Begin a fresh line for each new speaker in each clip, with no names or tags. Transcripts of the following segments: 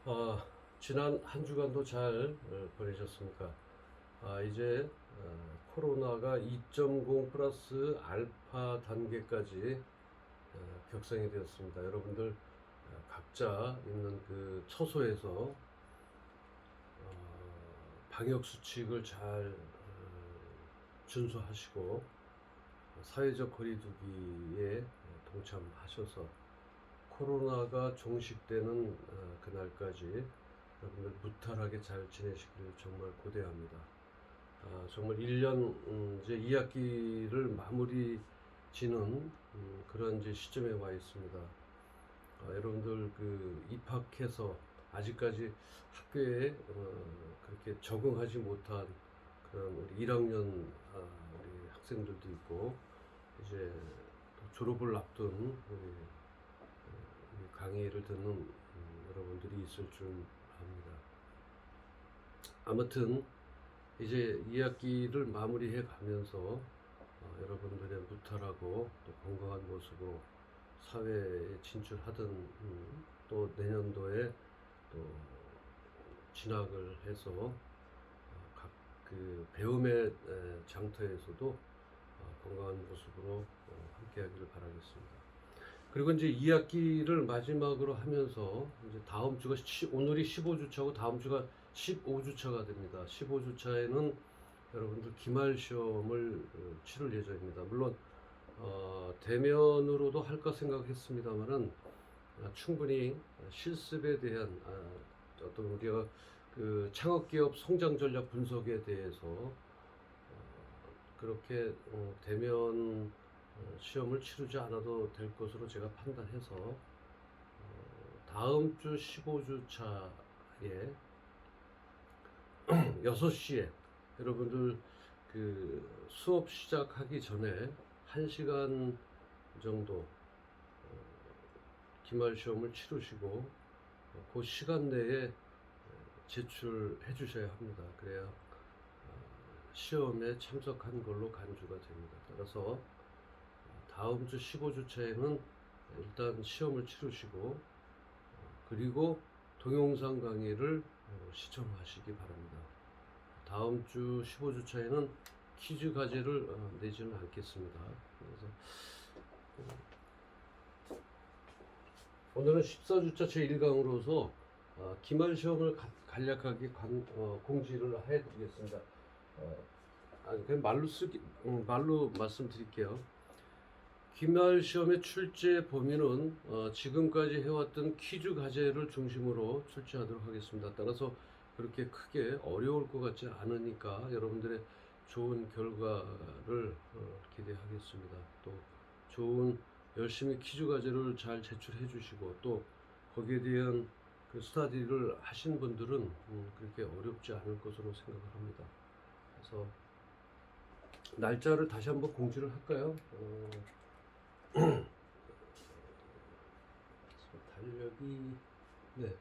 아, 지난 한 주간도 잘 보내셨습니까? 이제 코로나가 2.0 플러스 알파 단계까지 격상이 되었습니다. 여러분들 각자 있는 그 처소에서 방역 수칙을 잘 준수하시고 사회적 거리두기에 동참하셔서 코로나가 종식되는 그날까지 여러분들 무탈하게 잘 지내시기를 정말 고대합니다. 정말 1년 이제 2학기를 마무리 지는 그런 이제 시점에 와 있습니다. 여러분들 그 입학해서 아직까지 학교에 그렇게 적응하지 못한 그런 우리 1학년 우리 학생들도 있고 이제 졸업을 앞둔 우리 강의를 듣는 여러분들이 있을 줄 압니다. 아무튼 이제 2학기를 마무리해 가면서 여러분들의 무탈하고 또 건강한 모습으로 사회에 진출하든 또 내년도에 또 진학을 해서 각 그 배움의 장터에서도 건강한 모습으로 함께하기를 바라겠습니다. 그리고 이제 2학기를 마지막으로 하면서 이제 다음 주가 오늘이 15주차고 다음 주가 15주차가 됩니다. 15주차에는 여러분들 기말 시험을 치를 예정입니다. 물론 대면으로도 할까 생각했습니다만은 충분히 실습에 대한 어떤 우리가 그 창업기업 성장 전략 분석에 대해서 그렇게 대면 시험을 치르지 않아도 될 것으로 제가 판단해서 다음 주 15주 차에 6시에 여러분들 그 수업 시작하기 전에 1시간 정도 기말 시험을 치르시고 그 시간 내에 제출해 주셔야 합니다. 그래야 시험에 참석한 걸로 간주가 됩니다. 따라서 다음 주 15주차에는 일단 시험을 치르시고 그리고 동영상 강의를 시청하시기 바랍니다. 다음 주 15주차에는 퀴즈 과제를 내지는 않겠습니다. 그래서 오늘은 14주차 제1강으로서 기말 시험을 간략하게 공지를 해드리겠습니다. 그냥 말로 말씀드릴게요. 기말 시험의 출제 범위는 지금까지 해왔던 퀴즈 과제를 중심으로 출제하도록 하겠습니다. 따라서 그렇게 크게 어려울 것 같지 않으니까 여러분들의 좋은 결과를 기대하겠습니다. 또 좋은 열심히 퀴즈 과제를 잘 제출해 주시고 또 거기에 대한 그 스터디를 하신 분들은 그렇게 어렵지 않을 것으로 생각을 합니다. 그래서 날짜를 다시 한번 공지를 할까요? 달력이 네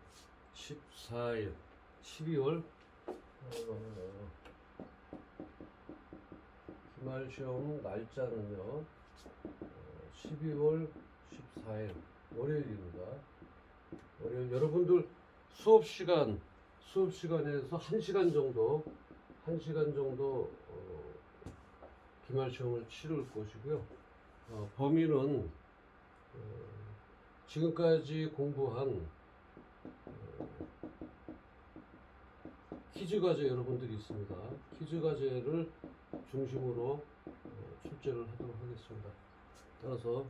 14일 12월 기말 시험 날짜는요 12월 14일 월요일입니다. 월요일 여러분들 수업 시간에서 1시간 정도 기말 시험을 치를 것이고요. 범위는 지금까지 공부한 퀴즈 과제 여러분들이 있습니다. 퀴즈 과제를 중심으로 출제를 하도록 하겠습니다. 따라서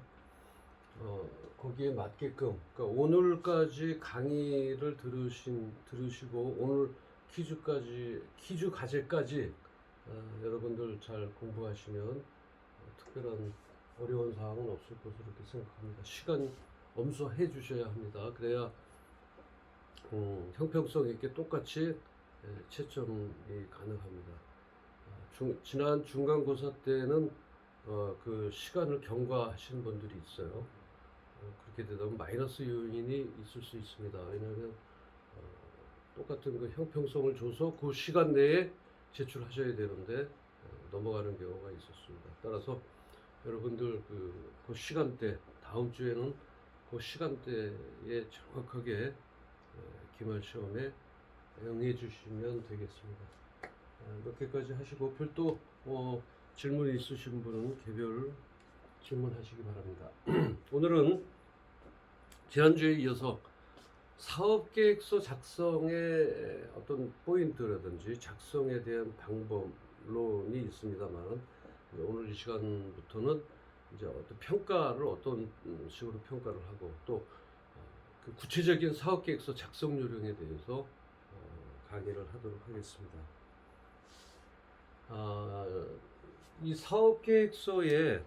거기에 맞게끔 그러니까 오늘까지 강의를 들으시고 오늘 퀴즈 과제까지 여러분들 잘 공부하시면 특별한 어려운 사항은 없을 것으로 이렇게 생각합니다. 시간 엄수해 주셔야 합니다. 그래야 형평성 있게 똑같이 채점이 가능합니다. 지난 중간고사 때는 그 시간을 경과하신 분들이 있어요. 그렇게 되다 보면 마이너스 요인이 있을 수 있습니다. 왜냐하면 똑같은 그 형평성을 줘서 그 시간 내에 제출하셔야 되는데 넘어가는 경우가 있었습니다. 따라서 여러분들 그 시간대 다음 주에는 그 시간대에 정확하게 기말 시험에 응해 주시면 되겠습니다. 이렇게까지 하시고 별도 질문 있으신 분은 개별 질문하시기 바랍니다. 오늘은 지난주에 이어서 사업계획서 작성의 어떤 포인트라든지 작성에 대한 방법론이 있습니다만, 오늘 이 시간부터는 이제 어떤 평가를 어떤 식으로 평가를 하고 또 그 구체적인 사업계획서 작성 요령에 대해서 강의를 하도록 하겠습니다. 이 사업계획서에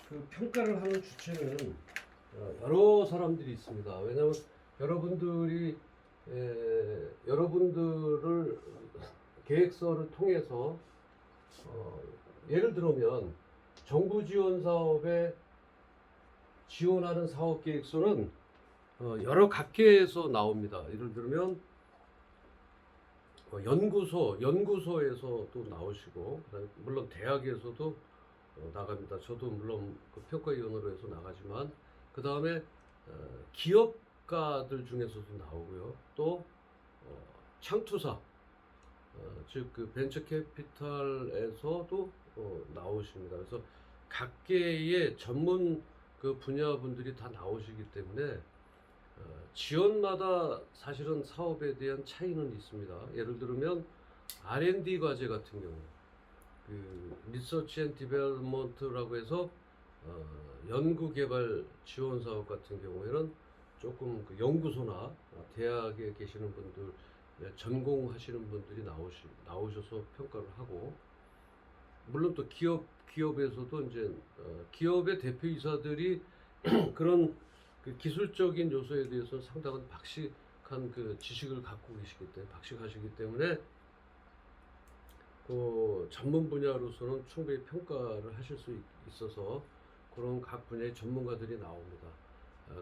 그 평가를 하는 주체는 여러 사람들이 있습니다. 왜냐하면 여러분들을 계획서를 통해서 예를 들면 정부 지원 사업에 지원하는 사업 계획서는 여러 각계에서 나옵니다. 예를 들면 연구소에서도 나오시고, 물론 대학에서도 나갑니다. 저도 물론 그 평가위원으로 해서 나가지만, 그 다음에 기업가들 중에서도 나오고요. 또 창투사, 즉 그 벤처 캐피탈에서도 나오십니다. 그래서 각계의 전문 그 분야분들이 다 나오시기 때문에 지원마다 사실은 사업에 대한 차이는 있습니다. 예를 들면 R&D 과제 같은 경우, 그 리서치 앤 디벨롭먼트라고 해서 연구개발 지원 사업 같은 경우에는 조금 그 연구소나 대학에 계시는 분들, 전공하시는 분들이 나오셔서 평가를 하고, 물론 또 기업에서도 이제 기업의 대표이사들이 그런 그 기술적인 요소에 대해서 상당한 박식한 그 지식을 갖고 박식하시기 때문에 그 전문 분야로서는 충분히 평가를 하실 수 있어서 그런 각 분야의 전문가들이 나옵니다.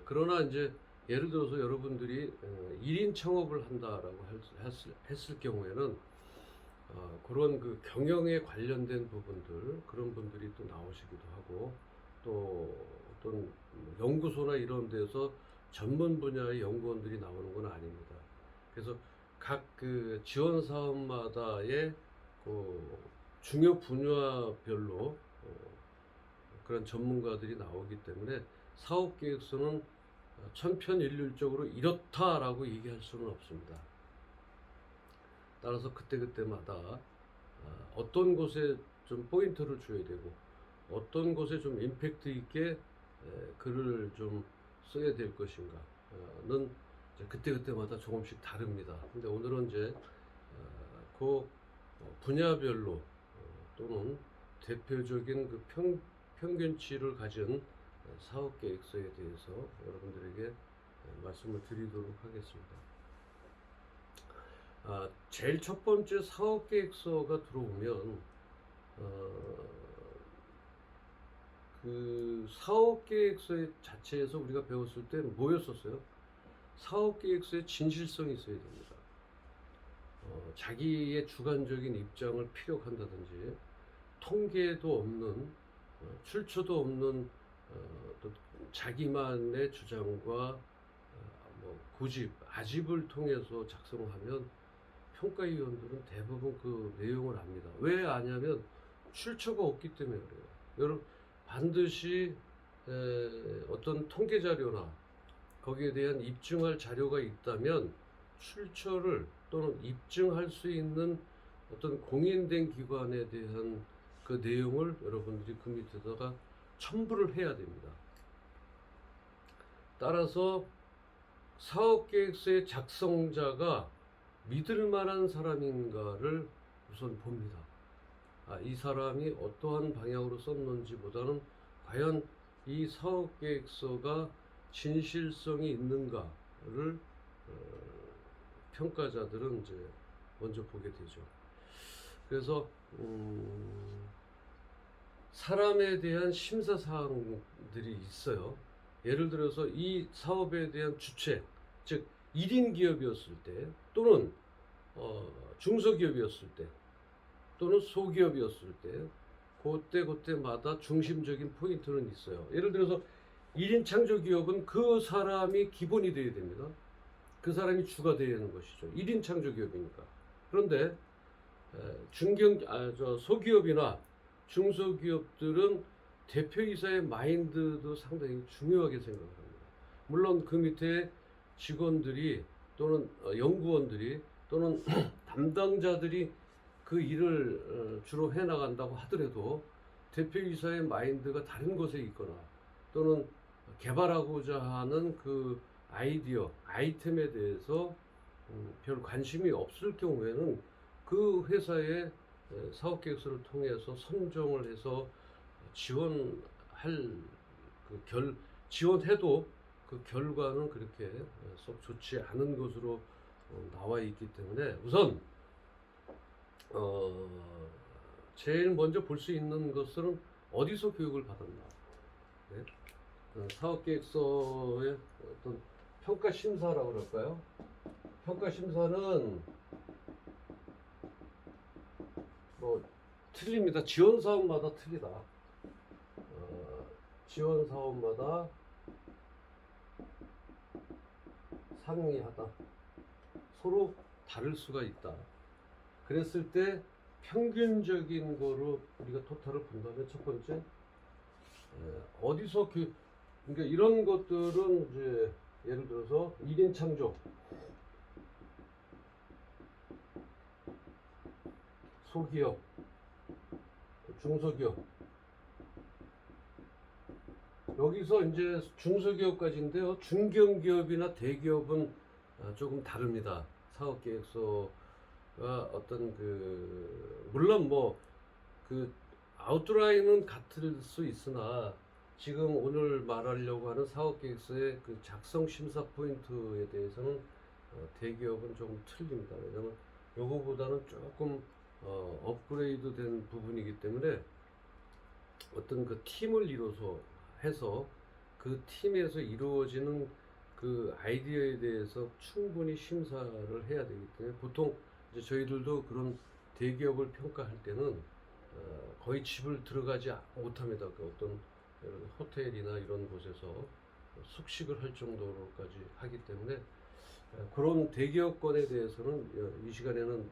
그러나 이제 예를 들어서 여러분들이 1인 창업을 한다라고 했을 경우에는 그런 그 경영에 관련된 부분들, 그런 분들이 또 나오시기도 하고, 또 어떤 연구소나 이런 데서 전문 분야의 연구원들이 나오는 건 아닙니다. 그래서 각 그 지원 사업마다의 그 중요 분야별로 그런 전문가들이 나오기 때문에 사업 계획서는 천편일률적으로 이렇다라고 얘기할 수는 없습니다. 따라서 그때마다 어떤 곳에 좀 포인트를 줘야 되고 어떤 곳에 좀 임팩트 있게 글을 좀 써야 될 것인가는 그때마다 조금씩 다릅니다. 근데 오늘은 이제 그 분야별로 또는 대표적인 그 평균치를 가진 사업 계획서에 대해서 여러분들에게 말씀을 드리도록 하겠습니다. 제일 첫 번째 사업 계획서가 들어오면 그 사업 계획서 자체에서 우리가 배웠을 때 뭐였었어요? 사업 계획서에 진실성이 있어야 됩니다. 자기의 주관적인 입장을 피력한다든지, 통계도 없는, 출처도 없는 또 자기만의 주장과 뭐 고집, 아집을 통해서 작성하면 평가위원들은 대부분 그 내용을 압니다. 왜 아냐면 출처가 없기 때문에 그래요. 여러분 반드시 어떤 통계 자료나 거기에 대한 입증할 자료가 있다면 출처를 또는 입증할 수 있는 어떤 공인된 기관에 대한 그 내용을 여러분들이 그 밑에다가 첨부를 해야 됩니다. 따라서 사업계획서의 작성자가 믿을 만한 사람인가를 우선 봅니다. 이 사람이 어떠한 방향으로 썼는지보다는 과연 이 사업계획서가 진실성이 있는가를 평가자들은 이제 먼저 보게 되죠. 그래서 사람에 대한 심사 사항들이 있어요. 예를 들어서 이 사업에 대한 주체, 즉 1인 기업이었을 때, 또는 중소기업이었을 때, 또는 소기업이었을 때, 그때마다 중심적인 포인트는 있어요. 예를 들어서 1인 창조기업은 그 사람이 기본이 되어야 됩니다. 그 사람이 주가 되어야 하는 것이죠. 1인 창조기업이니까. 그런데 소기업이나 중소기업들은 대표이사의 마인드도 상당히 중요하게 생각합니다. 물론 그 밑에 직원들이 또는 연구원들이 또는 담당자들이 그 일을 주로 해나간다고 하더라도 대표이사의 마인드가 다른 곳에 있거나 또는 개발하고자 하는 그 아이디어, 아이템에 대해서 별 관심이 없을 경우에는 그 회사의 사업계획서를 통해서 선정을 해서 지원해도 그 결과는 그렇게 썩 좋지 않은 것으로 나와 있기 때문에 우선 제일 먼저 볼 수 있는 것은 어디서 교육을 받았나. 네? 사업계획서의 어떤 평가 심사라고 그럴까요? 평가 심사는 뭐 틀립니다. 지원 사업마다 틀리다. 지원 사업마다 상이하다. 서로 다를 수가 있다. 그랬을 때 평균적인 거로 우리가 토탈을 본다면 첫 번째 어디서 그러니까 이런 것들은 이제 예를 들어서 1인 창조, 소기업, 중소기업 여기서 이제 중소기업까지인데요. 중견기업이나 대기업은 조금 다릅니다. 사업계획서가 어떤 물론 뭐 그 아웃라인은 같을 수 있으나 지금 오늘 말하려고 하는 사업계획서의 그 작성 심사 포인트에 대해서는 대기업은 조금 틀립니다. 왜냐하면 요거보다는 조금 업그레이드 된 부분이기 때문에 어떤 그 팀을 이뤄서 해서 그 팀에서 이루어지는 그 아이디어에 대해서 충분히 심사를 해야 되기 때문에 보통 이제 저희들도 그런 대기업을 평가할 때는 거의 집을 들어가지 못합니다. 그 어떤 호텔이나 이런 곳에서 숙식을 할 정도로까지 하기 때문에 그런 대기업권에 대해서는 이 시간에는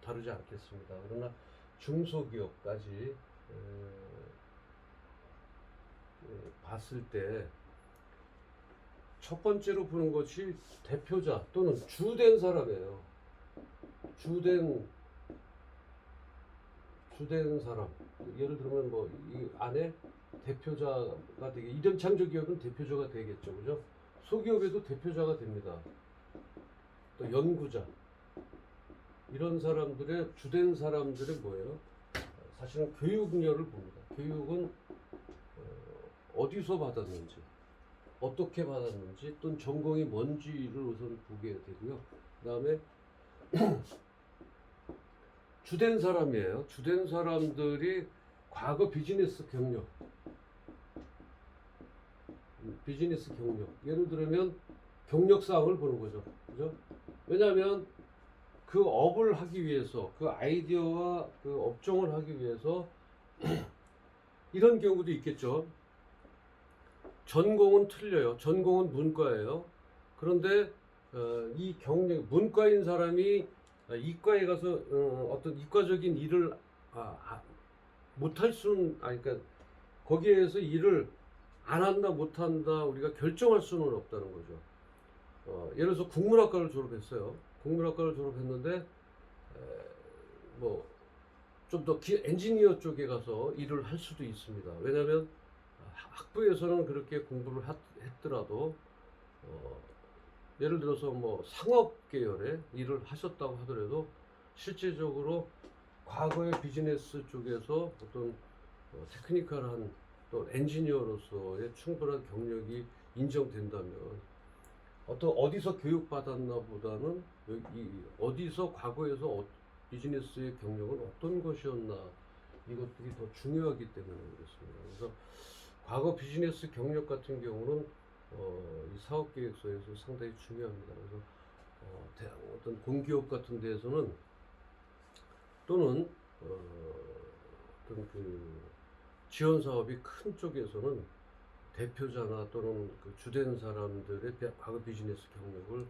다루지 않겠습니다. 그러나 중소기업까지 봤을 때 첫 번째로 보는 것이 대표자 또는 주된 사람이에요. 주된 사람. 예를 들면 뭐 이 안에 대표자가 되게 1인 창조기업은 대표자가 되겠죠, 그죠? 소기업에도 대표자가 됩니다. 또 연구자 이런 사람들의 주된 사람들은 뭐예요? 사실은 교육열을 봅니다. 교육은 어디서 받았는지, 어떻게 받았는지, 또는 전공이 뭔지를 우선 보게 되고요. 그 다음에 주된 사람이에요. 주된 사람들이 과거 비즈니스 경력. 예를 들면 경력사항을 보는 거죠. 그죠? 왜냐하면 그 업을 하기 위해서, 그 아이디어와 그 업종을 하기 위해서 이런 경우도 있겠죠. 전공은 틀려요. 전공은 문과예요. 그런데 이 경력, 문과인 사람이 이과에 가서 어떤 이과적인 일을 못할 수는, 그러니까 거기에서 일을 안 한다 못한다 우리가 결정할 수는 없다는 거죠. 예를 들어서 국문학과를 졸업했어요. 국문학과를 졸업했는데 뭐 좀 더 엔지니어 쪽에 가서 일을 할 수도 있습니다. 왜냐하면 학부에서는 그렇게 공부를 했더라도 예를 들어서 뭐 상업 계열의 일을 하셨다고 하더라도 실제적으로 과거의 비즈니스 쪽에서 어떤 테크니컬한 또 엔지니어로서의 충분한 경력이 인정된다면 어디서 교육받았나 보다는 어디서 과거에서 비즈니스의 경력은 어떤 것이었나 이것들이 더 중요하기 때문에 그렇습니다. 그래서 과거 비즈니스 경력 같은 경우는 이 사업계획서에서 상당히 중요합니다. 그래서 어떤 공기업 같은 데에서는 또는 어떤 그 지원 사업이 큰 쪽에서는 대표자나 또는 그 주된 사람들의 과거 비즈니스 경력을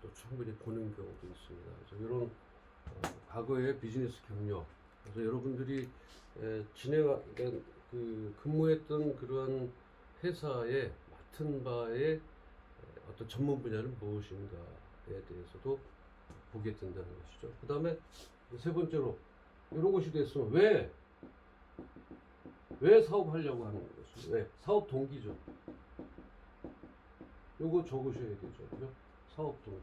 또 충분히 보는 경우도 있습니다. 그래서 이런 과거의 비즈니스 경력, 그래서 여러분들이 진행한 그 근무했던 그러한 회사에 맡은 바의 어떤 전문 분야는 무엇인가에 대해서도 보게 된다는 것이죠. 그 다음에 세 번째로 이런 것이 됐으면 왜 사업하려고 하는 것이 왜 사업 동기죠. 요거 적으셔야 되죠. 그죠? 사업 동기.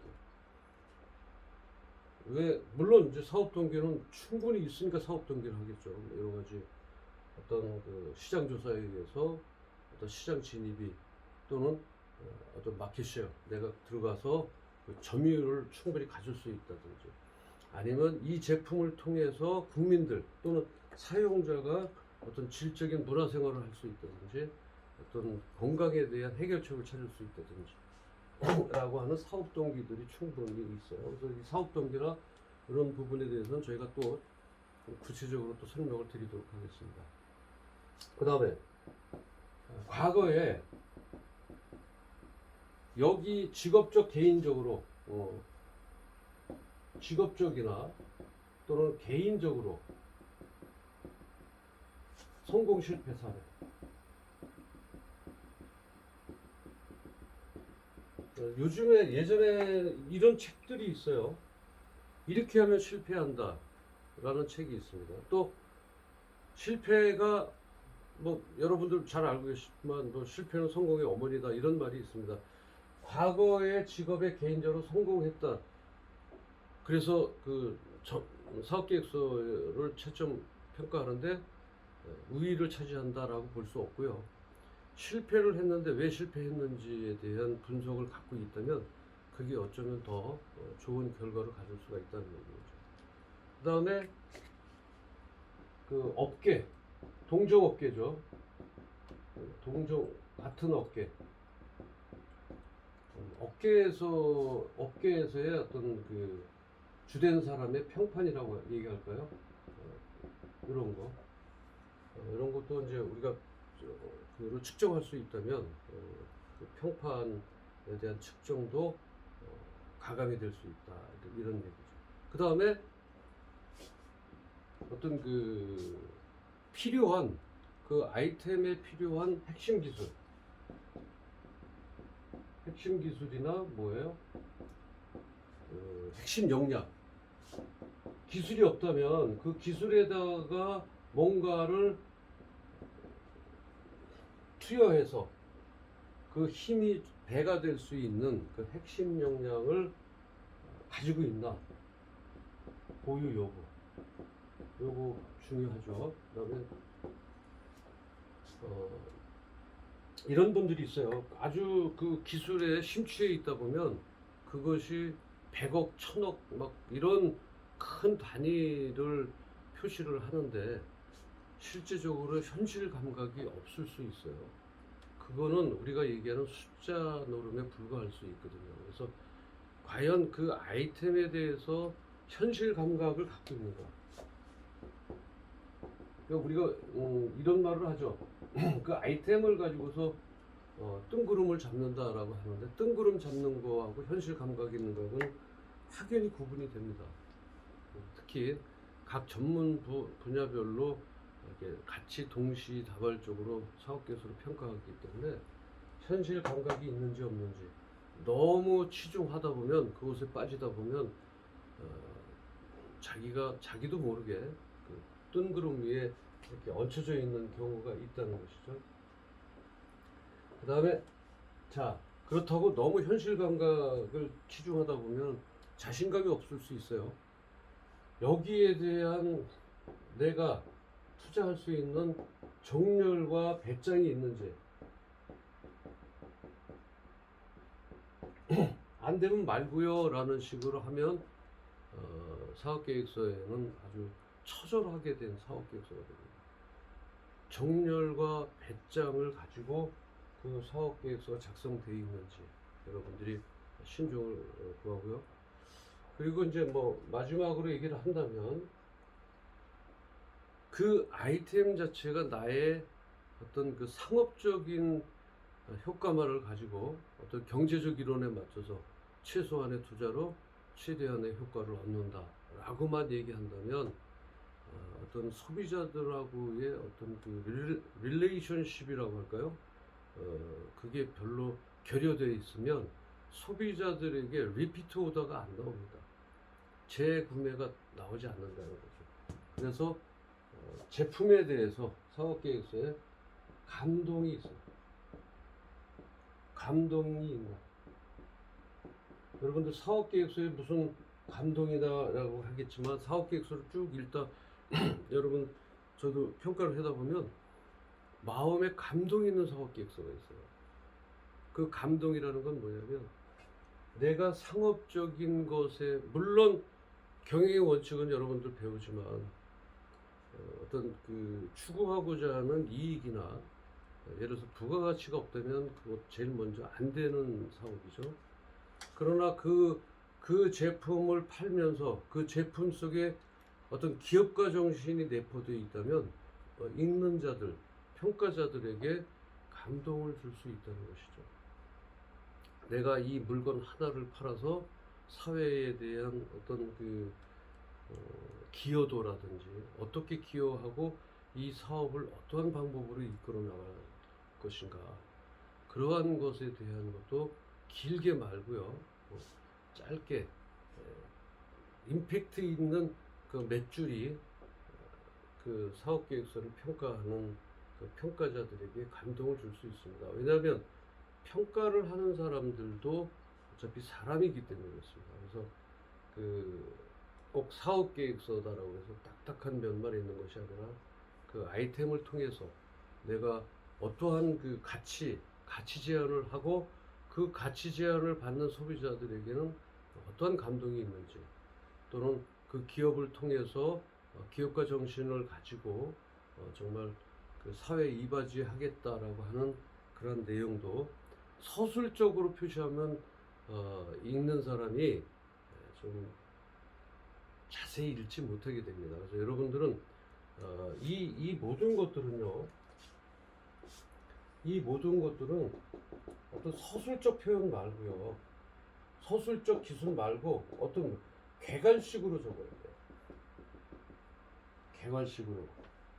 왜 물론 이제 사업 동기는 충분히 있으니까 사업 동기를 하겠죠. 여러 가지 어떤 그 시장 조사에 의해서 어떤 시장 진입이 또는 어떤 마켓쉐어 내가 들어가서 그 점유율을 충분히 가질 수 있다든지 아니면 이 제품을 통해서 국민들 또는 사용자가 어떤 질적인 문화생활을 할 수 있다든지 어떤 건강에 대한 해결책을 찾을 수 있다든지 라고 하는 사업 동기들이 충분히 있어요. 그래서 이 사업 동기나 이런 부분에 대해서는 저희가 또 구체적으로 또 설명을 드리도록 하겠습니다. 그 다음에 과거에 여기 직업적 개인적으로 직업적이나 또는 개인적으로 성공 실패 사례 요즘에 예전에 이런 책들이 있어요. 이렇게 하면 실패한다 라는 책이 있습니다. 또 실패가 뭐 여러분들 잘 알고 계시지만 뭐 실패는 성공의 어머니다 이런 말이 있습니다. 과거의 직업에 개인적으로 성공했다. 그래서 그 사업계획서를 채점 평가하는데 우위를 차지한다라고 볼 수 없고요. 실패를 했는데 왜 실패했는지에 대한 분석을 갖고 있다면 그게 어쩌면 더 좋은 결과를 가질 수가 있다는 얘기죠. 그 다음에 그 업계, 동종업계죠. 같은 업계. 업계에서의 어떤 그 주된 사람의 평판이라고 얘기할까요? 이런 거. 이런 것도 이제 우리가 그로 측정할 수 있다면 그 평판에 대한 측정도 가감이 될 수 있다 이런 얘기죠. 그 다음에 어떤 그 필요한 그 아이템에 필요한 핵심 기술이나 뭐예요? 핵심 역량 기술이 없다면 그 기술에다가 뭔가를 투여해서 그 힘이 배가 될 수 있는 그 핵심 역량을 가지고 있나 보유 요거 중요하죠. 그다음에 이런 분들이 있어요. 아주 그 기술에 심취해 있다 보면 그것이 100억, 1000억 막 이런 큰 단위를 표시를 하는데 실제적으로 현실 감각이 없을 수 있어요. 그거는 우리가 얘기하는 숫자 노름에 불과할 수 있거든요. 그래서 과연 그 아이템에 대해서 현실 감각을 갖고 있는가? 그러니까 우리가 이런 말을 하죠. 그 아이템을 가지고서 뜬구름을 잡는다라고 하는데 뜬구름 잡는 거하고 현실 감각이 있는 거하고는 확연히 구분이 됩니다. 특히 각 전문 분야별로 이렇게 같이 동시다발적으로 사업계획서를 평가하기 때문에 현실 감각이 있는지 없는지 너무 치중하다 보면 그것에 빠지다 보면 자기도 모르게 그 뜬구름 위에 이렇게 얹혀져 있는 경우가 있다는 것이죠. 그 다음에 자 그렇다고 너무 현실 감각을 치중하다 보면 자신감이 없을 수 있어요. 여기에 대한 내가 투자할 수 있는 정열과 배짱이 있는지 안 되면 말고요 라는 식으로 하면 사업계획서에는 아주 처절하게 된 사업계획서가 됩니다. 정열과 배짱을 가지고 그 사업계획서가 작성되어 있는지 여러분들이 신중을 구하고요. 그리고 이제 뭐 마지막으로 얘기를 한다면 그 아이템 자체가 나의 어떤 그 상업적인 효과만을 가지고 어떤 경제적 이론에 맞춰서 최소한의 투자로 최대한의 효과를 얻는다라고만 얘기한다면 어떤 소비자들하고의 어떤 그 릴레이션십이라고 할까요? 그게 별로 결여되어 있으면 소비자들에게 리피트 오더가 안 나옵니다. 재구매가 나오지 않는다는 거죠. 그래서 제품에 대해서 사업계획서에 감동이 있어요. 감동이 있나? 여러분들 사업계획서에 무슨 감동이다라고 하겠지만 사업계획서를 쭉 읽다 여러분 저도 평가를 하다 보면 마음에 감동이 있는 사업계획서가 있어요. 그 감동이라는 건 뭐냐면 내가 상업적인 것에 물론 경영의 원칙은 여러분들 배우지만 어떤 그 추구하고자 하는 이익이나 예를 들어서 부가가치가 없다면 그것 제일 먼저 안 되는 사업이죠. 그러나 그 제품을 팔면서 그 제품 속에 어떤 기업가 정신이 내포되어 있다면 읽는 자들, 평가자들에게 감동을 줄 수 있다는 것이죠. 내가 이 물건 하나를 팔아서 사회에 대한 어떤 그 기여도라든지 어떻게 기여하고 이 사업을 어떠한 방법으로 이끌어 나갈 것인가 그러한 것에 대한 것도 길게 말고요 짧게 임팩트 있는 그 몇 줄이 그 사업계획서를 평가하는 그 평가자들에게 감동을 줄 수 있습니다. 왜냐하면 평가를 하는 사람들도 어차피 사람이기 때문에 그렇습니다. 그래서 그 꼭 사업계획서다라고 해서 딱딱한 면만 있는 것이 아니라 그 아이템을 통해서 내가 어떠한 그 가치 제한을 하고 그 가치 제한을 받는 소비자들에게는 어떠한 감동이 있는지 또는 그 기업을 통해서 기업가 정신을 가지고 정말 그 사회에 이바지하겠다라고 하는 그런 내용도 서술적으로 표시하면 읽는 사람이 좀 자세히 읽지 못하게 됩니다. 그래서 여러분들은 이 모든 것들은요, 이 모든 것들은 어떤 서술적 표현 말고요, 서술적 기술 말고 어떤 객관식으로 적어야 돼요. 객관식으로.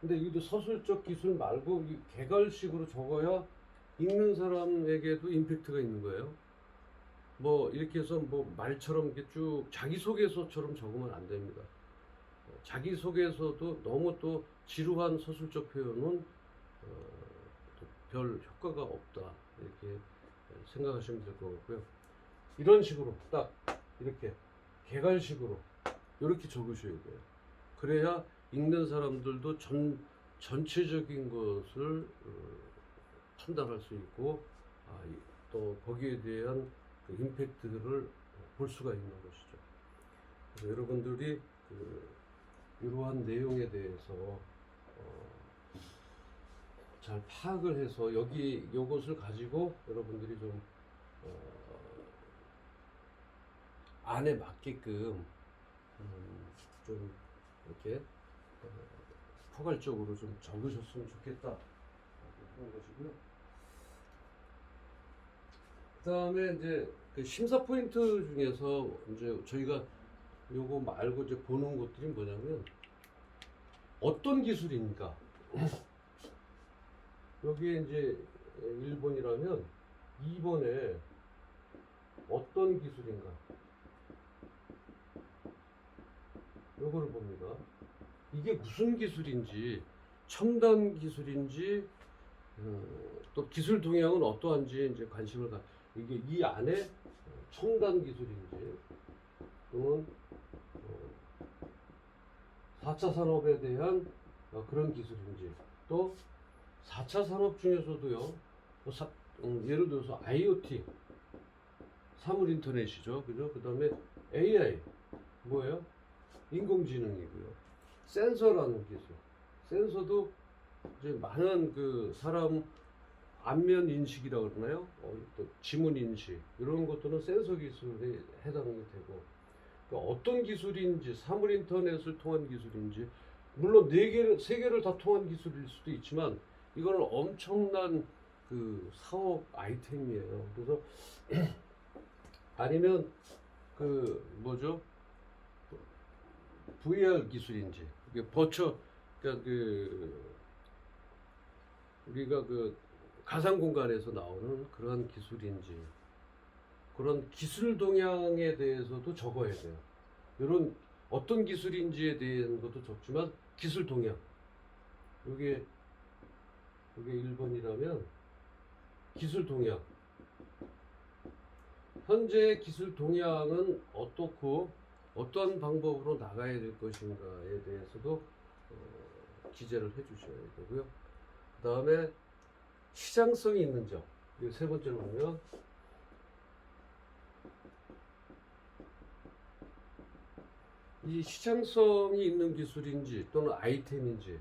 근데 이것도 서술적 기술 말고 이 객관식으로 적어야 읽는 사람에게도 임팩트가 있는 거예요. 뭐 이렇게 해서 뭐 말처럼 이렇게 쭉 자기소개서처럼 적으면 안 됩니다. 자기소개서도 너무 또 지루한 서술적 표현은 별 효과가 없다 이렇게 생각하시면 될 것 같고요. 이런 식으로 딱 이렇게 객관식으로 이렇게 적으셔야 돼요. 그래야 읽는 사람들도 전체적인 것을 판단할 수 있고 또 거기에 대한 그 임팩트를 볼 수가 있는 것이죠. 그래서 여러분들이 이러한 내용에 대해서 잘 파악을 해서 요것을 가지고 여러분들이 좀 안에 맞게끔 좀 이렇게 포괄적으로 좀 적으셨으면 좋겠다 하는 것이고요. 그 다음에 이제 그 심사 포인트 중에서 이제 저희가 요거 말고 이제 보는 것들이 뭐냐면 어떤 기술인가. 여기에 이제 1번이라면 2번에 어떤 기술인가. 요거를 봅니다. 이게 무슨 기술인지, 첨단 기술인지, 또 기술 동향은 어떠한지 이제 관심을 이게 이 안에 첨단 기술인지 또는 4차 산업에 대한 그런 기술인지 또 4차 산업 중에서도요 예를 들어서 IoT 사물 인터넷이죠 그죠? 그 다음에 AI 뭐예요? 인공지능이고요. 센서라는 기술 센서도 이제 많은 그 사람 안면 인식이라고 그러나요? 또 지문 인식 이런 것들은 센서 기술에 해당이 되고 그러니까 어떤 기술인지 사물 인터넷을 통한 기술인지 물론 세 개를 다 통한 기술일 수도 있지만 이거는 엄청난 그 사업 아이템이에요. 그래서 아니면 그 뭐죠? VR 기술인지 이게 그러니까 그 우리가 그 가상 공간에서 나오는 그런 기술인지 그런 기술 동향에 대해서도 적어야 돼요. 이런 어떤 기술인지에 대한 것도 적지만 기술 동향. 이게 1번이라면 기술 동향. 현재 기술 동향은 어떻고 어떤 방법으로 나가야 될 것인가에 대해서도 기재를 해주셔야 되고요. 그 다음에 시장성이 있는 점. 이 세 번째로 보면 이 시장성이 있는 기술인지 또는 아이템인지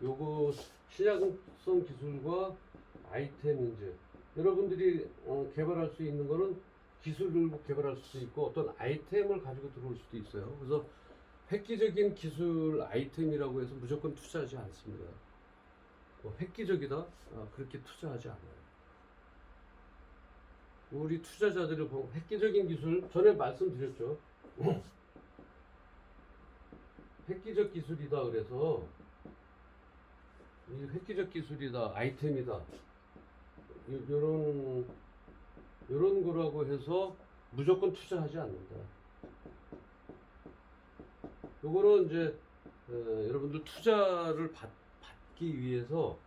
요거 시장성 기술과 아이템인지 여러분들이 개발할 수 있는 거는 기술을 개발할 수도 있고 어떤 아이템을 가지고 들어올 수도 있어요. 그래서 획기적인 기술 아이템이라고 해서 무조건 투자하지 않습니다. 획기적이다? 그렇게 투자하지 않아요. 우리 투자자들을 보면 획기적인 기술 전에 말씀드렸죠. 획기적 기술이다 그래서 이 획기적 기술이다 아이템이다 요런 거라고 해서 무조건 투자하지 않는다. 요거는 이제 여러분들 투자를 받기 위해서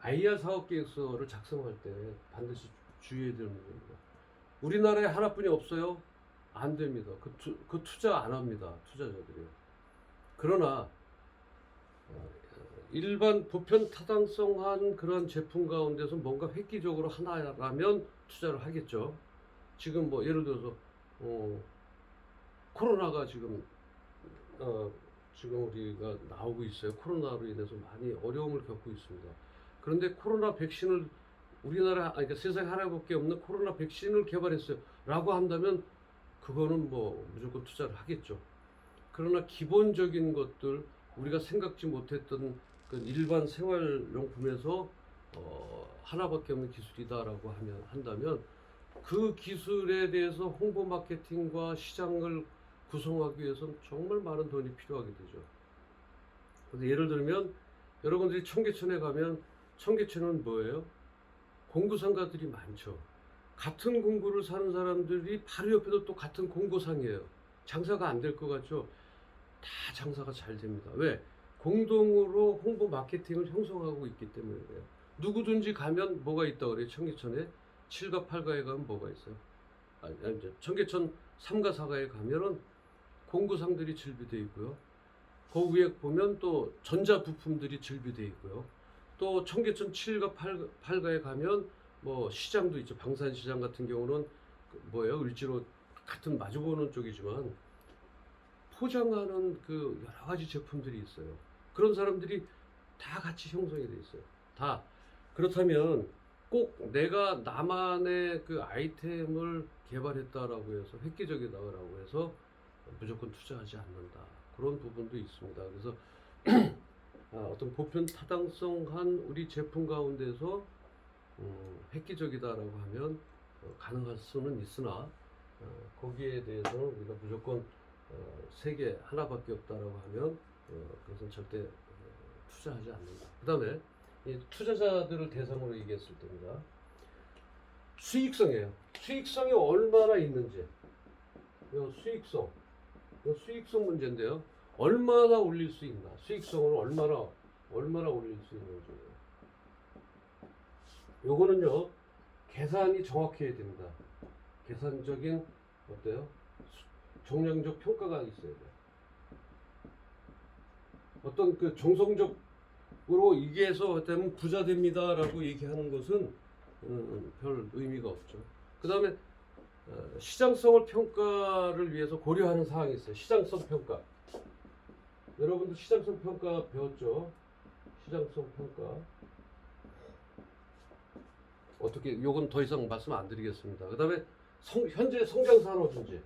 IR 사업계획서를 작성할 때 반드시 주의해야 되는 겁니다. 우리나라에 하나뿐이 없어요? 안 됩니다. 그 투자 안 합니다. 투자자들이. 그러나 일반 보편 타당성한 그런 제품 가운데서 뭔가 획기적으로 하나라면 투자를 하겠죠. 지금 뭐 예를 들어서 코로나가 지금 우리가 나오고 있어요. 코로나로 인해서 많이 어려움을 겪고 있습니다. 그런데 코로나 백신을 그러니까 세상에 하나밖에 없는 코로나 백신을 개발했어요. 라고 한다면 그거는 뭐 무조건 투자를 하겠죠. 그러나 기본적인 것들 우리가 생각지 못했던 그 일반 생활용품에서 하나밖에 없는 기술이다라고 한다면 그 기술에 대해서 홍보 마케팅과 시장을 구성하기 위해서는 정말 많은 돈이 필요하게 되죠. 그래서 예를 들면 여러분들이 청계천에 가면 청계천은 뭐예요? 공구상가들이 많죠. 같은 공구를 사는 사람들이 바로 옆에도 또 같은 공구상이에요. 장사가 안 될 것 같죠? 다 장사가 잘 됩니다. 왜? 공동으로 홍보 마케팅을 형성하고 있기 때문에 그래요. 누구든지 가면 뭐가 있다고 그래요? 청계천에 7가 8가에 가면 뭐가 있어요? 이제 청계천 3가 4가에 가면은 공구상들이 즐비되어 있고요. 그 위에 보면 또 전자부품들이 즐비되어 있고요. 또 청계천 7가 8가에 가면 뭐 시장도 있죠. 방산시장 같은 경우는 뭐예요? 을지로 같은 마주보는 쪽이지만 포장하는 그 여러 가지 제품들이 있어요. 그런 사람들이 다 같이 형성이 돼 있어요. 다. 그렇다면 꼭 내가 나만의 그 아이템을 개발했다라고 해서 획기적이다라고 해서 무조건 투자하지 않는다. 그런 부분도 있습니다. 그래서 어떤 보편 타당성한 우리 제품 가운데서 획기적이다라고 하면 가능할 수는 있으나 거기에 대해서는 우리가 무조건 세계 하나밖에 없다라고 하면 그것은 절대 투자하지 않는다. 그 다음에 이 투자자들을 대상으로 얘기했을 때입니다. 수익성이에요. 수익성이 얼마나 있는지. 이 수익성 문제인데요. 얼마나 올릴 수 있나? 수익성을 얼마나 올릴 수 있는지. 요거는요 계산이 정확해야 됩니다. 계산적인 어때요? 정량적 평가가 있어야 돼요. 어떤 그 정성적으로 이게 해서 되면 부자 됩니다라고 얘기하는 것은 별 의미가 없죠. 그 다음에 시장성을 평가를 위해서 고려하는 사항이 있어요. 시장성 평가. 여러분들 시장성 평가 배웠죠? 시장성 평가. 어떻게 요건 더 이상 말씀 안 드리겠습니다. 그 다음에 현재 성장산업인지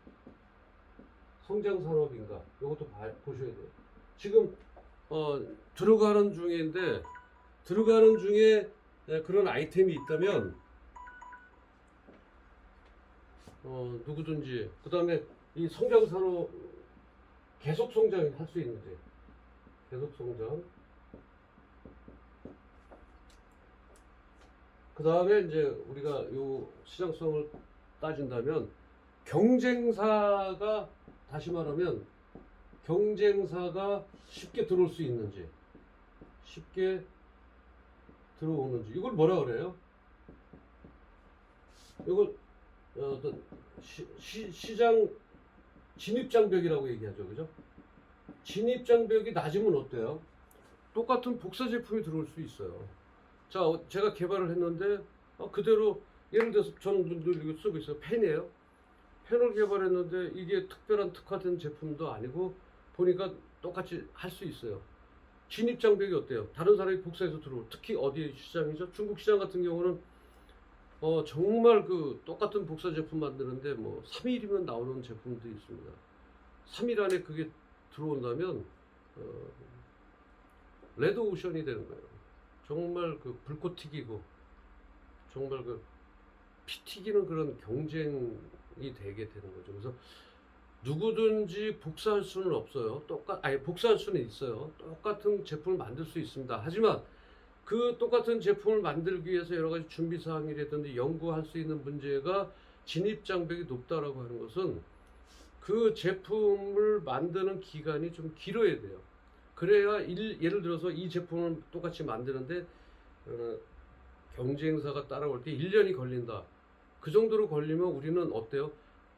성장산업인가 요것도 보셔야 돼요. 지금 들어가는 중인데 들어가는 중에 그런 아이템이 있다면 누구든지 그 다음에 이 성장사로 계속 성장할 수 있는지 계속 성장 그 다음에 이제 우리가 요 시장성을 따진다면 경쟁사가 다시 말하면 경쟁사가 쉽게 들어올 수 있는지 쉽게 들어오는지 이걸 뭐라 그래요? 이걸 어떤 시장 진입장벽이라고 얘기하죠, 그죠? 진입장벽이 낮으면 어때요? 똑같은 복사 제품이 들어올 수 있어요. 자, 제가 개발을 했는데 그대로 예를 들어서 저는 분들 이거 쓰고 있어요. 펜이에요. 펜을 개발했는데 이게 특별한 특화된 제품도 아니고 보니까 똑같이 할 수 있어요. 진입장벽이 어때요? 다른 사람이 복사해서 들어올 특히 어디 시장이죠? 중국 시장 같은 경우는 정말 그 똑같은 복사 제품 만드는데 뭐 3일이면 나오는 제품도 있습니다. 3일 안에 그게 들어온다면 레드 오션이 되는 거예요. 정말 그 불꽃 튀기고 정말 그 피 튀기는 그런 경쟁이 되게 되는 거죠. 그래서 누구든지 복사할 수는 없어요. 복사할 수는 있어요. 똑같은 제품을 만들 수 있습니다. 하지만 그 똑같은 제품을 만들기 위해서 여러 가지 준비 사항이라든지 연구할 수 있는 문제가 진입 장벽이 높다라고 하는 것은 그 제품을 만드는 기간이 좀 길어야 돼요. 그래야 예를 들어서 이 제품을 똑같이 만드는데 경쟁사가 따라올 때 1년이 걸린다. 그 정도로 걸리면 우리는 어때요?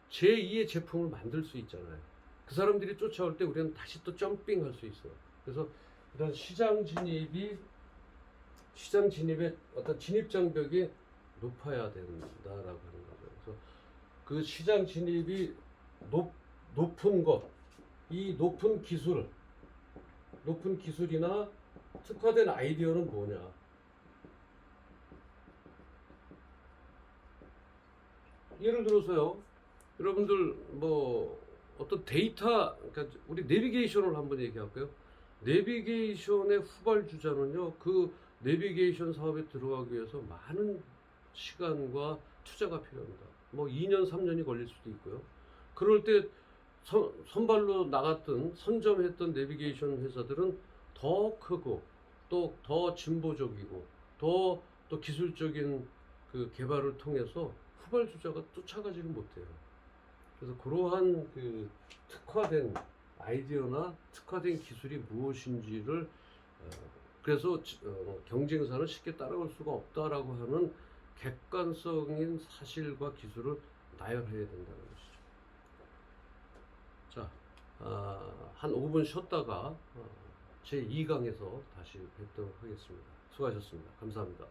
제2의 제품을 만들 수 있잖아요. 그 사람들이 쫓아올 때 우리는 다시 또 점핑할 수 있어요. 그래서 이런 시장 진입의 어떤 진입 장벽이 높아야 된다라고 하는 거죠. 그래서 그 시장 진입이 높은 것, 이 높은 기술이나 특화된 아이디어는 뭐냐? 예를 들어서요, 여러분들 뭐 어떤 데이터, 그러니까 우리 내비게이션을 한번 얘기할까요? 내비게이션의 후발주자는요, 그 내비게이션 사업에 들어가기 위해서 많은 시간과 투자가 필요합니다. 뭐 2년, 3년이 걸릴 수도 있고요. 그럴 때 선발로 나갔던 선점했던 내비게이션 회사들은 더 크고 또 더 진보적이고 또 기술적인 그 개발을 통해서 후발주자가 쫓아가지를 못해요. 그래서 그러한 그 특화된 아이디어나 특화된 기술이 무엇인지를 그래서 경쟁사는 쉽게 따라올 수가 없다라고 하는 객관적인 사실과 기술을 나열해야 된다는 것이죠. 자, 한 5분 쉬었다가 제 2강에서 다시 뵙도록 하겠습니다. 수고하셨습니다. 감사합니다.